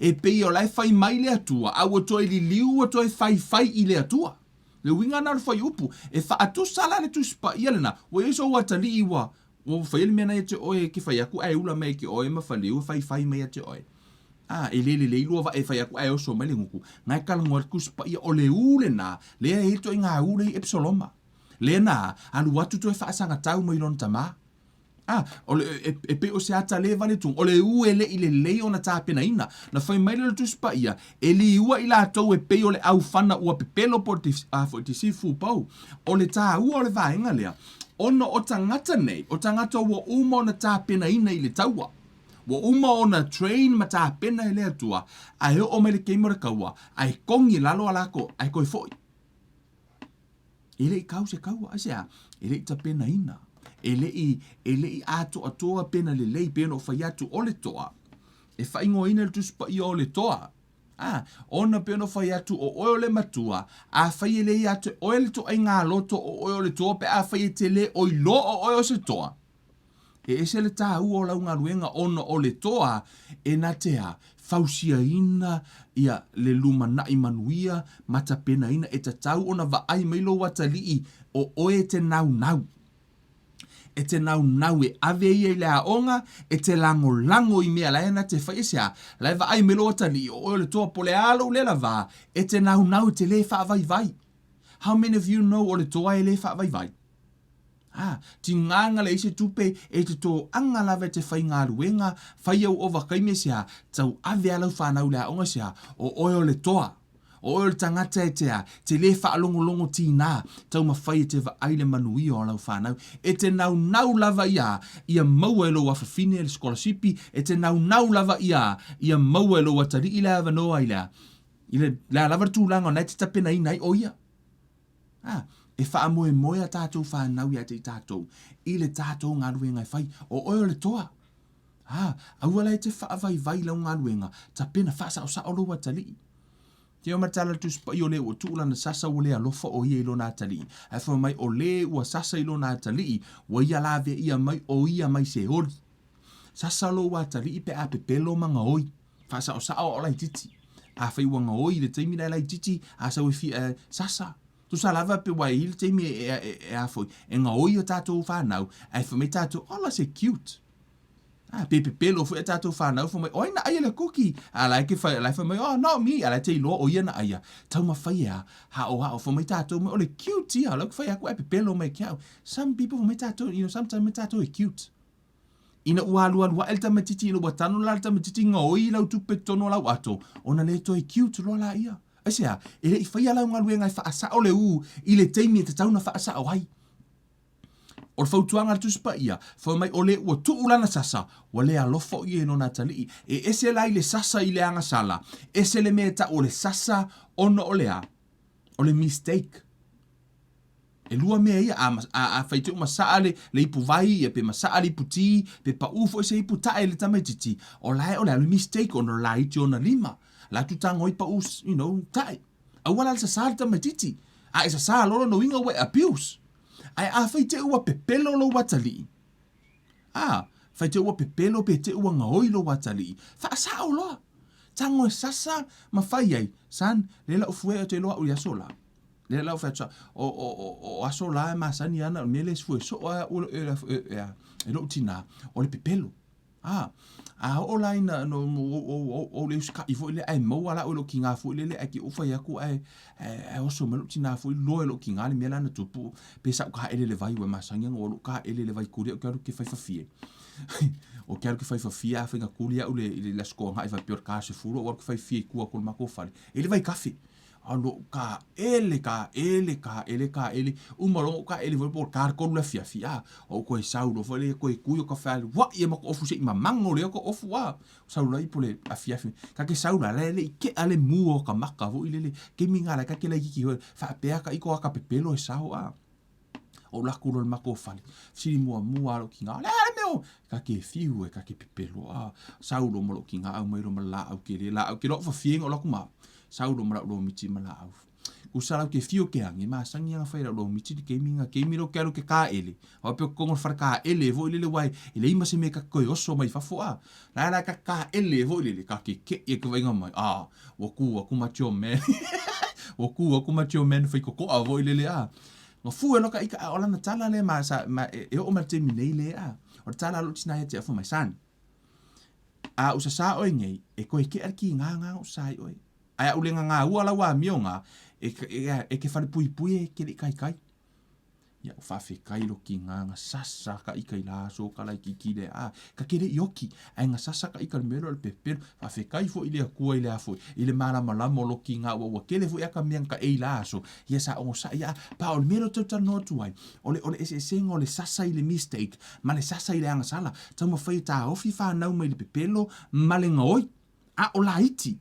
e pe o la fai mai le atua a ua toi li liu ua toi fai i le atua le winga na fa upu e fa atu sala le tu spa ia lena ua iso ua tali iwa ua fa ili mena te oe ki fa yaku ai ula mai ki oe ma fa liu fai mai te oe le ilua va e fai aku ai oso mai le nguku ngai kala ngor kuspa ia o le ule na le e to inga ule i epsoloma le na alu watu to e fa sanga tau mo ilon tama o le e pe o se ata le vale tung o le uele ile le ona ta pena ina na fai mai le tuspa ia e li ua ila to e pe o le au fana ua pepelo por ti sifu pau o le ta ua o le vaenga lea ono o tangata nei o tangata ua uma ona ta pena ina ile taua wa uma ona train mata pena ele atua ai o mele keimora kaua ai kongi lalo alako ai koi foi ele kau se kaua asia ele ta pena ina ele ato pena le lei pena o fai atu ole toa e fai ngo ina tu spa i ole toa ona pena fai atu o ole matua a fai ele atu ole to inga loto o ole toa pe a fai tele o lo o se toa e ese le tā ua o launga ruenga ono o le toa e na tea fausia ina ia le luma na imanuia mata pena ina e tatau ona va ai mailo watalii o oe te nau. E te nau e ave ia i le aonga e te lango i mea laena te whaisia lai va ai mailo watalii o oe le toa po le alo le lava e te nau te le wha vai. How many of you know o le toa e le wha vai? Ti nganga le ise tupe e te tō anga lawe te whai ngā ruenga, whai au o wakaime sea, tau ave alau whanau lea onga sea, o oe le toa, o oe le tangata e te le whaalongo ti nā, tau ma whai te wa aile manui o alau whanau, e te nau lava ia maua e lo whawhine le skolasipi, e te nau lava ia maua e lo watari i lea wanoa i lea lava tūlanga nei te tapena i nei o ia. E wha moe a tātou whanau ia te tātou. I le tātou ngā ruenga e whai. O oe le toa. Aua lai te wha vai lau ngā ruenga. Ta pena wha sa o loa tali. Te o matala tu spa i o le o tūla na sasa o le alofa o ia ilo nā tali. E wha mai o le ua sasa ilo nā tali. Wa ia lawe ia mai o ia mai se hori. Sasa loa tali pe a pepelo manga oi. Wha sa o lai titi. A whai wanga oi le teimina lai titi. A sa ui sasa. Tu sa lava pe wai il te mi e a foi. E ngā oi o tātou whanau, ai whamai tātou, ola se cute. Pe pelo foi a tātou whanau, whamai, oi na aia le kuki. A lai ke whai, lai whamai, oh, not me, a lai te iloa o ia na aia. Tau ma whai ea, hao, whamai tātou, mai ole cute ia, lau ke whai aku ai pe pelo mai kiau. Some people whamai tātou, sometimes mai tātou e cute. Ina ua el tamatiti, ina ua tanu la el tamatiti, ngā oi lau tupe tono lau ato, ona le to e cute roa la ia. Asia, ele i whaia lau ngā ruenga i whaasa o le i le teimi e te tauna whaasa o hai. O le whautuanga le tuspa ia, whau mai o le ua tuulana sasa, wa le alofo i e no nā tali. E ese lai le sasa i le anga sala, ese le mea o le sasa ono o le o le mistake. E lua mea ia, a whaiteu masaa le ipu vai, e pe masaa le ipu ti, pe pa ufo se ipu tae le tamaititi, o le mistake ono la iti ona lima. La tu tango i pa us, tae. A wala le sasa le tamatiti. A e sasa loro no inga we abuse. Ai a whaite ua pepelo lo watali. Whaite ua pepelo pe te ua ngaoi lo watali. Whaasa o loa. Tango e sasa ma whai ai. San, lela ufue o te loa ui asola. Lela ufue o asola e masani ana o mele sfue so e lo tina o le pepelo. O laina o le uska i fo le ai mo ala o lo kinga fo le ai ki o fa ya ku ai oso me lo tina fo lo kinga le mela na tupu pe sa ka ele le vai we masanga o lo ka ele le vai ku le ka ke fa fie o ke fa fie a fa nga ku le la sko ha fa pior ka se fu o ke fa fie ku ko ma ko fa ele vai kafe Ano ka ele. Umaro ka ele vo ka ko la fia. O ko saulo fo le ko kuyo ka fa wa ye mo ofu se mamango le ko ofu wa. Saulo i pole a fia. Ka ke saula le ke ale muo ka maka vo ile ke minga la ka ke la ki fa pe ka i ko ka pepelo e sao a. O la kulo le mako fale. Siri mua lo kinga. Le meo ka ke fiu e ka ke pepelo a. Saulo mo lo kinga au mai ro mala au ke lo fa fieng o la kuma. Saulo mara lo miti mala au. Usala ke fio ke angi ma sangi nga faira lo miti ke miro ke ke ka ele. O pe ko ngor ka ele vo ile wai ile ima se me ka ko oso mai fa foa. La ka ele vo ile ka ke e ko venga mai. Wo ku ma tio men. Wo ku ma tio men fa ko a vo ile a. No fu e ka ika ola na tala le ma e o ma te minei le a. O tala lo tina te fo mai san. Usa sa o ngei e ko ke arki nga o sai oi. Ai ulenga nga ua la wa mionga e ke fale pui e ke kai. Ya fa fe kai lo ki nga sasa ka ikai la so ka la ki de ka ke le yoki ai nga sasa ka ikai mero le pepe fa fe kai fo ile ku ile afo ile mala mo lo ki nga wa ke le fo ya ka mianga e la so ya sa o sa ya pa o mero total no tu ai ole ese sengo le sasa ile mistake ma le sasa ile anga sala tamo fa ta ofi fa na mo ile pepelo male ngoi o la iti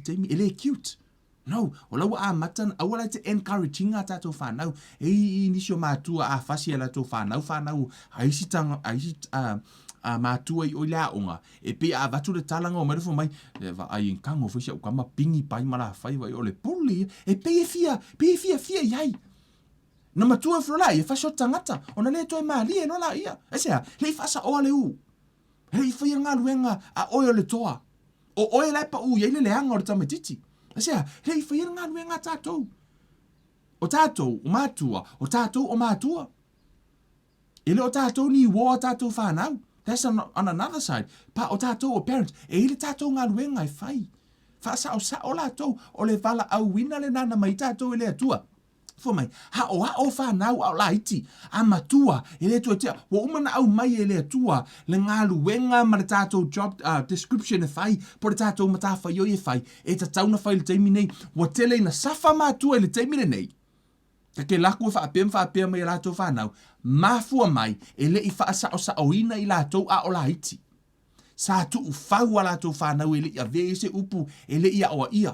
Jamie, ele cute. No, o lau matan, awala te encouraging a tato whanau. Inisio mātua a whasi ala tō whanau, aisitanga, mātua i oilea onga. E pe a watu le talanga o marifo mai, ai inkango fwisia ukama pingi pai mala whai wai o le puli, e pe e fia iai. Na matua flolai, e whasio tangata, ona le toi maali e nola ia. Esea, le whasa oa le u. Hei whaia ngā luenga a oi o le toa. O oe lai pa u, yeile leanga o le tamatiti. Asea, hei whaia ngā nue ngā tātou. O tātou, o mātua, o tātou, o mātua. Ele o tātou ni wā tātou whānau. That's on another side. Pa o tātou, o parents, e ile tātou ngā nue ngai whai. Whaasa o lātou, o le wala au wina le nana mai tātou ele atua. Fo mai, ha o whanau au la iti, a matua, ele tua tia, wa umana au mai ele atua, le ngā luenga ma le tātou job description e whai, po le tātou matawha yo e whai, e ta tauna whai le teimi nei, wa tele na safa matua le teimi nei. Ka ke laku e whaapea mai lātou whanau, mafua mai, ele i whaasa o sa oina i lātou a o la iti. Sa tu ufau a lātou whanau, ele i a vese upu, ele i a oa ia.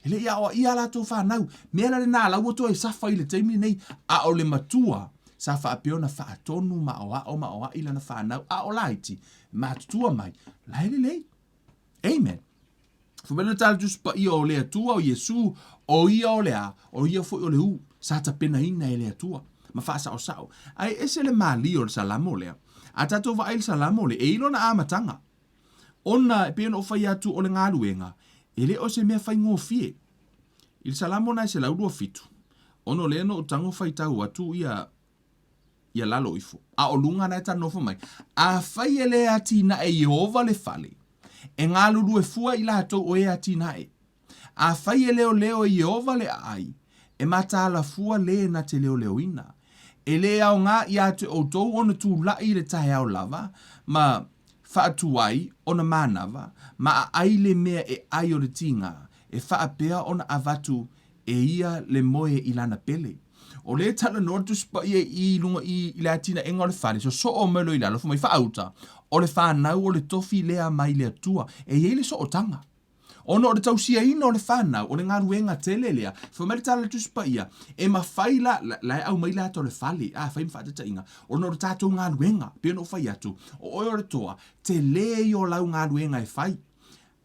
Ele ia o ia la tō whanau. Mea le nā lau to e safa i le teimi nei a o le matua. Sa whaapeo na whaatonu ma oa ila na whanau a o laiti. Ma tutua mai. Laile lei. Amen. Fumena tala just pa ia o le atua o Yesu. O ia o le a. O ia fo o le u. Sa ta pena ina e le atua. Ma whaasa o sao. Ai ese le mali o le salamo lea. A tato wa le salamo le. E ilo na amatanga. Ona e pēna o whai atu o le ngā luenga. Ele o se mea whai ngō fie. Il salamo nai se laurua fitu. Ono le no o tango whai tau atu ia lalo ifo. A o lunga nai tanofo mai. A whai ele ati na e Jehova le fale. E ngā lulu e fua i lato o e ati na e. A whai e leo e Jehova le ai. E mata ala fua le na te leo ina. E le au ngā i ate o tou ona tū lai le tahe au lava. Ma whaatuai ona mānawa, ma aile mea e ai o le tinga, e whaapea ona avatu e ia le moe i lana pele. O le tala nortu spa ia i lunga i le atina enga o le whare, so o melo i lalo, fumai whaauta, o le whanau o le tofi lea mai le atua, e iei le so o tanga. Ono o le tausia ina o le whanau, o le ngā ruenga tele lea, fumai le tala tu spa ia, e ma whaila, lai au mai la to le whale, whai mwhaatata inga, ono o le tātou ngā ruenga, pēno o whai atu, o oi o le toa, te le i o lau ngā ruenga e whai.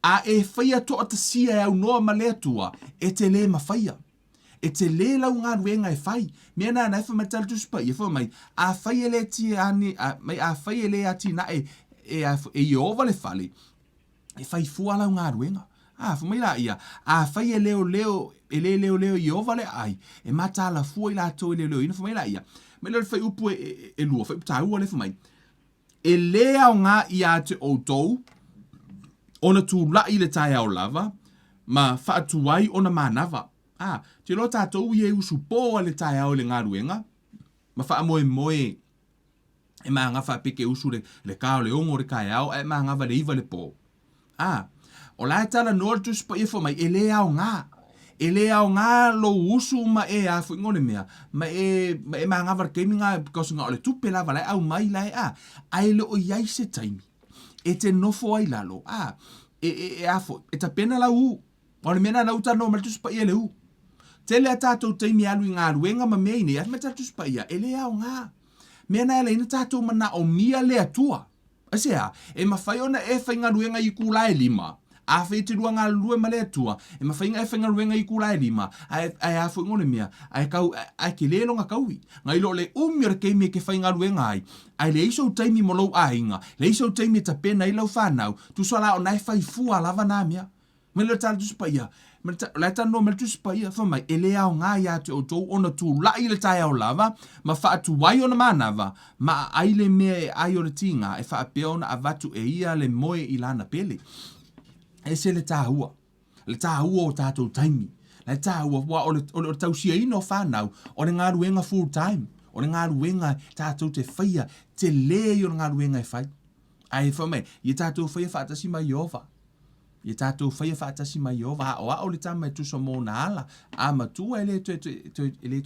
A e whai atu o te sia e au noa ma le atua, e te le ma whaia. E te le lau ngā ruenga e whai. Mea nā nai whamai tala tu spa ia, fumai, a whai ele ti ani, mai a whai ele ati na e ova le whale, e whai fua lau ngā ruenga. Fumai la ia, a whai e leo i ova le ai, e mata la fua i la tō i leo ina, fumai la ia. Me leo whai upu e lua, whai upu tāua le fumai. E lea o ngā i a te o tou, ona tū lai le tai au lava, ma whaatuai ona mānawa. Te lo tātou i e usu pōa le tai au le ngā ruenga, ma wha moe, e maa ngā whapike usu le kao le ongo le kai au, e maa ngā le iwa le pō. O lai tala nōra tu spa ia mai, e le au ngā. e le au ngā lo usu ma e a fu ngone mea, ma e ngawar keimi ngā, because ngā ole tupe lava lai au mai lai ai le o iai se taimi, e te nofo ai lalo, e afo, e ta pena la u, o le mena na uta no mal tuspa ia le u, te le a tātou taimi alu i ngā ruenga ma mea ine, at me ta tuspa ia, e le au ngā, mea na ele ina tātou mana o mia le atua, asea, e mawhai ona e whai ngā ruenga i kula e lima, a whai te rua ngā lue ma le atua, e mawhai ngā e whai ngā ruenga i kula e lima, ai a fu ngone mea, ai ke le longa kaui, ngai lo le umira keimi ke whai ngā ruenga ai le iso taimi mo lau a inga, le iso taimi ta pena i lau whanau, tu sola o nai whai fua lava nā mea, me le tala tuspa ia, la tano me tuspa ia, whamai, e le au ngā ia te o tau, ona tu lai le tai au lava, ma wha atu wai ona manava, ma ai le mea e ai o le tinga, e wha apea ona avatu e ia le moe i lana pele. E se le tāhua o tātou taimi, le tāhua, wa o tau sia ino whanau, o le ngā ruenga full time, o le ngā ruenga tātou te whaia, te le o ngā ruenga e whai. Ai whamai, i tātou whaia whaatasi mai Iova. I tātou whaia whaatasi mai Iova, o le tama e tusa mō na ala, a matua e le to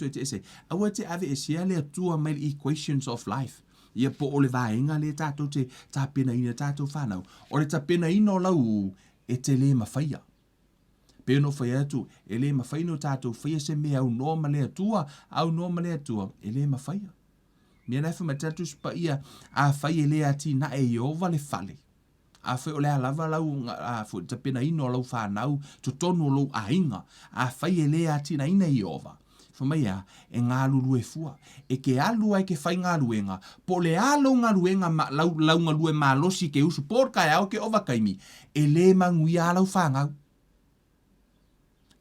e se, aua te ave e sea le atua mai equations of life. Ia po o le vaenga le tātou te tāpena ina tātou whanau, o le tāpena ina o lau e te le mawhaia. Peo no whaia atu, e le mawhaia no tātou whaia se me au noma le atua, e le mawhaia. Mea naifa ma tātou spa ia a whaia le ati na e Iova le whale. A whai o le alava lau, ta pena ino lau whanau, to tonu lau a inga, a whai e le ati na ina Iova. Whamai e ngā lulu e fua, e ke alu ai ke whai ngā luenga, po le alo ngā luenga lau ngā lue mā losi ke usu, por kai au ke ova kaimi, e le mangui a lau whangau.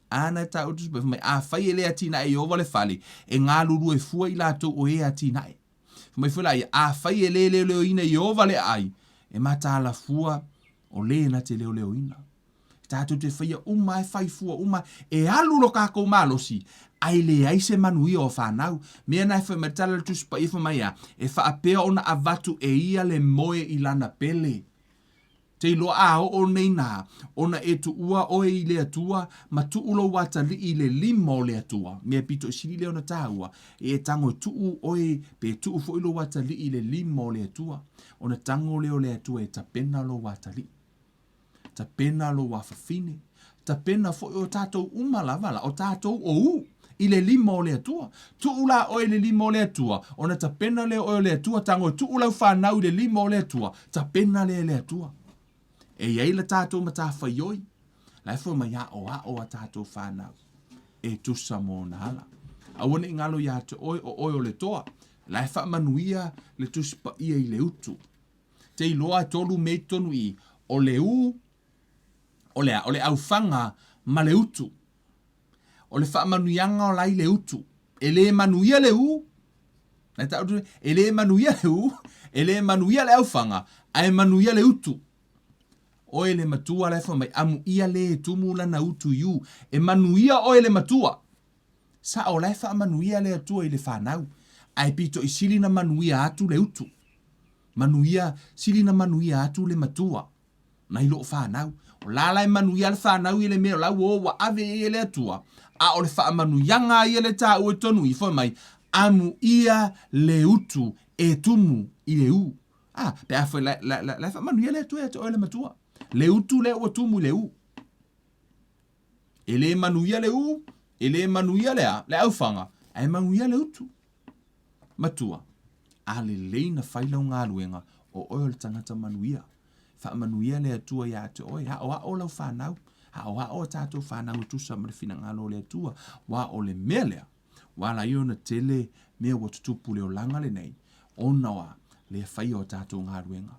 Ana ta utus pe whamai, a whai e le ati na Iova le whale, e ngā lulu e fua i lato o e ati na e. Whamai whulai, a whai e le leo ina Iova le ai, e mata la fua o le na te leo ina. Tātou te whaia uma e whai fua uma e alu lo kākou mālosi ai le ai se manuia o whanau. Mea nai whai matala le tuspa i whamai e whaapea ona avatu e ia le moe i lana pele. Te ilo a o nei nā, ona e tu ua oe i le atua, ma tu ulo watali i le lima ole atua. Mea pito i siri leo na tāua, e tango tu oe, pe tu ufo ilo watali i le lima ole atua. Ona tango leo le atua e tapena lo watali. Tapena lo wafafine. Tapena fo o tātou umalavala, o tātou o i le lima ole atua. Tu ula oe le lima ole atua, ona tapena leo oe le atua, tango tu ula whanau le lima ole atua, tapena le atua. E iei la tātou ma tā whaioi. Lai fo mai a o tātou whanau. E tusa mō na hala. Awane i ngalo ia te o le toa. Lai wha manuia le tuspa ia i le utu. Te iloa tolu mei tonu i o le u, o le au whanga ma le utu. O le wha manuianga o lai le utu. E le manuia le u. E le manuia le u. E le manuia le au whanga. Ai manuia le utu. Oe le matua le whamai, amu ia le tumu lana utu iu, e manuia oe le matua. Sa o lai wha manuia le atua i le whanau, ai pito i silina manuia atu le utu. Manuia, silina manuia atu le matua. Nai lo whanau, o lalai manuia le whanau i le mea lau o wa ave i le atua. A o le wha manuianga i le tā ue tonu i whamai, amu ia le utu e tumu i le u. Pe a whai lai wha manuia le atua e oe le matua. Le utu le o tumu le u. E le manuia le u, e le manuia le au whanga, e manuia le utu. Matua, a le leina whailau ngā luenga o oe le tangata manuia. Wha manuia le atua ia te oe, ha o lau whanau, ha o tātou whanau tusa marifina ngalo le atua, wa o le mea lea, wa la iona tele mea watutupu leo langa le nei, ona wa le whai o tātou ngā luenga.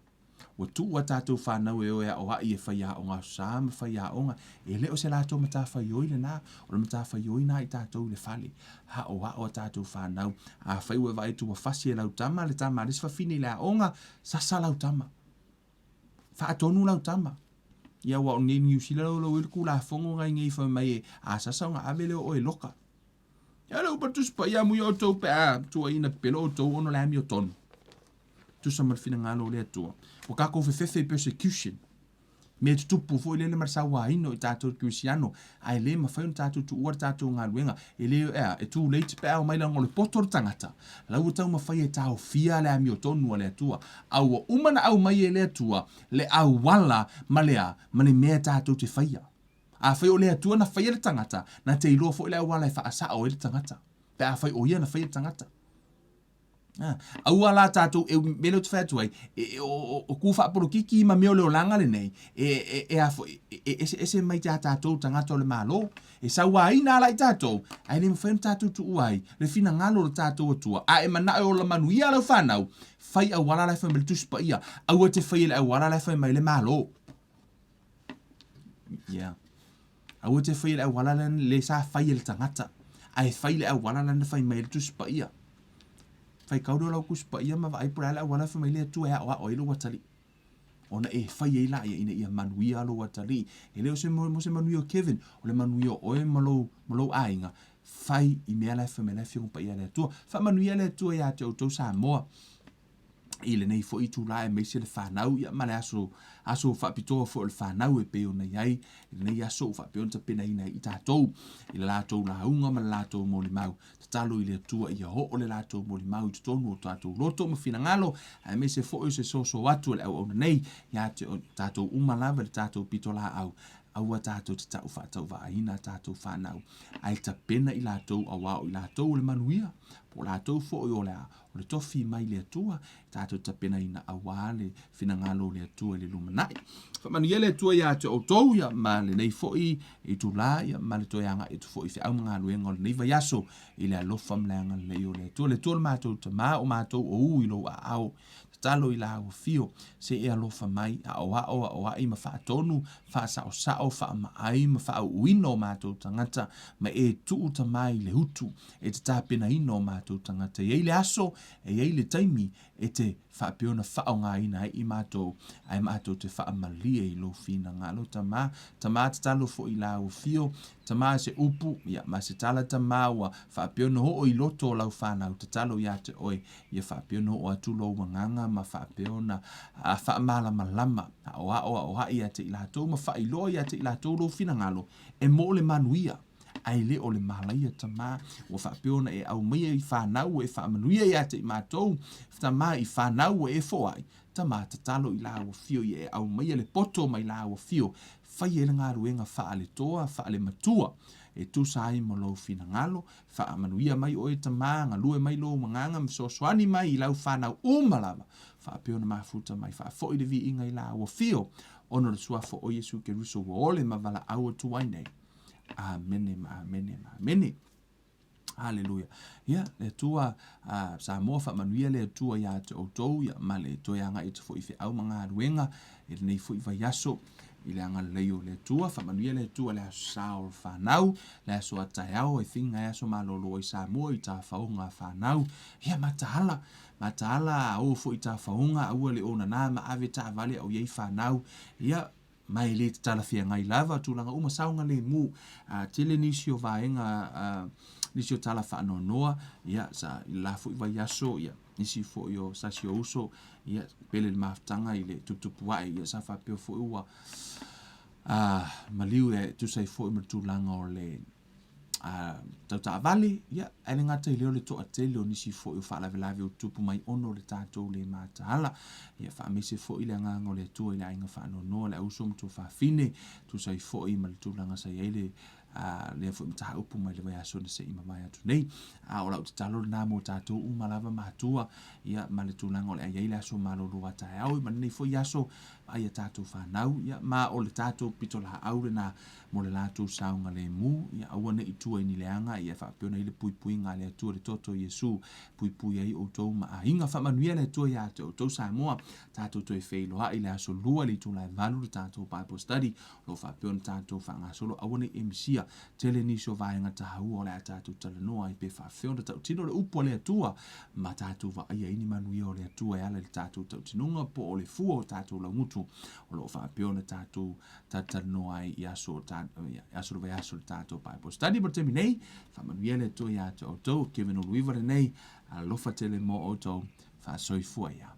Wa tu wa tātou whanau e oe o ai e whaia o ngā sāma whaia o ngā, e leo se lātou mata whaioi le nā, o le mata whaioi nā i tātou le whale, ha o tātou whanau, a whaiua vai tu wa whasi e lau tama, le tama res whawhine le a o ngā, sasa lau tama. Whaatonu lau tama. Ia wa o ni usila lau ilku la whongo ngai ngai whamai e, a sasa o ngā ave leo o e loka. Ia lau patuspa ia mui o tau pe a, tua ina pelo o tau ono le ami o tonu. Tusa marfina ngalo le atua. O kako fefefe persecution. me tupu fo ile le marsawa ino tato Cristiano ai le mafai tato tu ua tato ngaluenga ile e tu late pa o mai la ngole poto tangata la uta mafai e tau fia le ami o tonu le tua au umana au mai le tua le au wala malea mane me tato te faia a fai o le tua na fai le tangata na te ilo fo le wala fa asa o le tangata pe a fai o ia na fai le tangata au ala tato e melo te fai tuai o kufa polo kiki ma meo le olanga le nei ese mai tato tangata le malo e sa wai na la tato ai le mfai tato tu uai le fina ngalo le tato tua a e mana o la manuia le fanau fai au wala le fai mel tuspa ia au te fai le au wala le fai mai le malo au te fai le au wala le sa fai le tangata ai fai le au wala le fai mai le tuspa ia fai kaudo lau kuspa ia ma vai pura la wala fa le tu ya o ilo watali ona e fai e la ia ina ia manuia lo watali ele o se manuia Kevin o le manuia o e malo ainga fai I mea la fa le fiu pa ia le tu fa manuia le tu ya te o to sa mo ile nei fo I tu la e me se le fanau ia ma le aso fa pito fo le fanau e pe ona iai ile nei aso fa pe ona pena ina I tatou ile la tou la unga ma la tou mo le mau talo ile tua ia ho o le la tou mo le mau I tonu o tatou loto ma fina ngalo a me se fo se so watu le ona nei ia te tatou uma lava le tatou pito la au tatou te tau fa tau va ina tatou fanau ai ta pena I la tou awa o I la tou le manuia po la tou fo o le tofi mai le tua tatou ta pena ina awa le fina ngalo le tua le lumanai fa manuia le tua ia te o tou ia ma le nei fo I tu la ia ma le toianga I tu fo I fe au ngalo e ngol nei va yaso I le alofa mleanga le o le tua le matou ta ma o matou o u I lo a au talo I la o fio se e alofa mai a o I ma fa tonu fa sa o fa ma ai ma fa uino matou tangata ma e tu ta mai le hutu e te tapena ino matou tangata e le aso e le taimi e te fa peona fa o nga ina I matou ai matou te fa malia I lo fina ngalo tama talo fo I la o fio tama se upu ia ma se tala tama wa fa peona ho I loto lau fanau te talo ia te oe ia fa peona o atu lo wanganga ma fa peona a fa mala malama o ia te ila to ma fa ilo ia te ila to lo fina ngalo e mo le manuia ai le o le malaia tama o fa peona e au mai I fanau e fa manuia ia te matou tama I fanau e fo ai tama te talo I la o fio e au mai le poto mai la o fio fai e nga ruenga fa le toa fa le matua e tu sai mo lo fina ngalo fa manuia mai o e tamanga lue mai lo manganga so swani mai I lau fanau umalama fa peona mafuta mai fa fo I le vi inga I la o fio ono le suafo o Yesu ke ruso wo ole ma vala au tu wainei amen Hallelujah. Ya, le tua sa mo fa manuia le tua ya te o tou ya ma le toianga I te fo I fe au manga ruenga e nei fo I va yaso I le anga leo le tua fa manuia le tua le sao fanau le aso ataiao e finga aso malolo I sa mo I ta faunga fanau ya mataala o fo I ta faunga au le ona na ma ave ta vale au ye fanau ya mai le tala fia ngai lava tulanga uma saunga le mu tele nisio vaenga nisio tala fa no noa ia sa la fu va yaso ia nisi fo yo sa sio uso ia pele le maftanga ile tutupu ai ia sa fa pe fo ua maliu e tu sai fo I tulanga o le tauta vale ia ele ngata I leo le to atele o nisi fo yo fa la velave o tupu mai ono le tatou le mataala ia fa mese fo I le nganga o le tu ile ainga fa no no le uso mtu fa fine tu sai fo I mal tulanga sai ele le fo mta upu mai le vai so se I mai atu nei o la talo na mo tatou umalava matua ia mal tulanga o le ai le aso malo lo ata au man nei fo yaso ai tatou fa nau ia ma o le tatou pitola au le na mo le latou saunga le mu ia awana I tua ni leanga ia fa peona I le pui nga le tua le toto Yesu pui ai o tou ma inga fa manuia le tua ia o tou sa moa tatou to e feilo ha I le aso lua le tula valu le tatou Bible study lo fa peona tatou fa nga solo awana emsia tele ni so vaenga tahu o le tatou tala noa I pe fa feona tau tino le upo le tua ma tatou va ia ini manuia o le tua ia le tatou tau tinunga po o le fua o tatou la mutu o lo fa peona tatou tala noa ia so vai aso le tatou Bible study but te minei fa manuia le tua ia te o tou Kevin o luiva le nei a lofa tele mo o tou fa soifua ia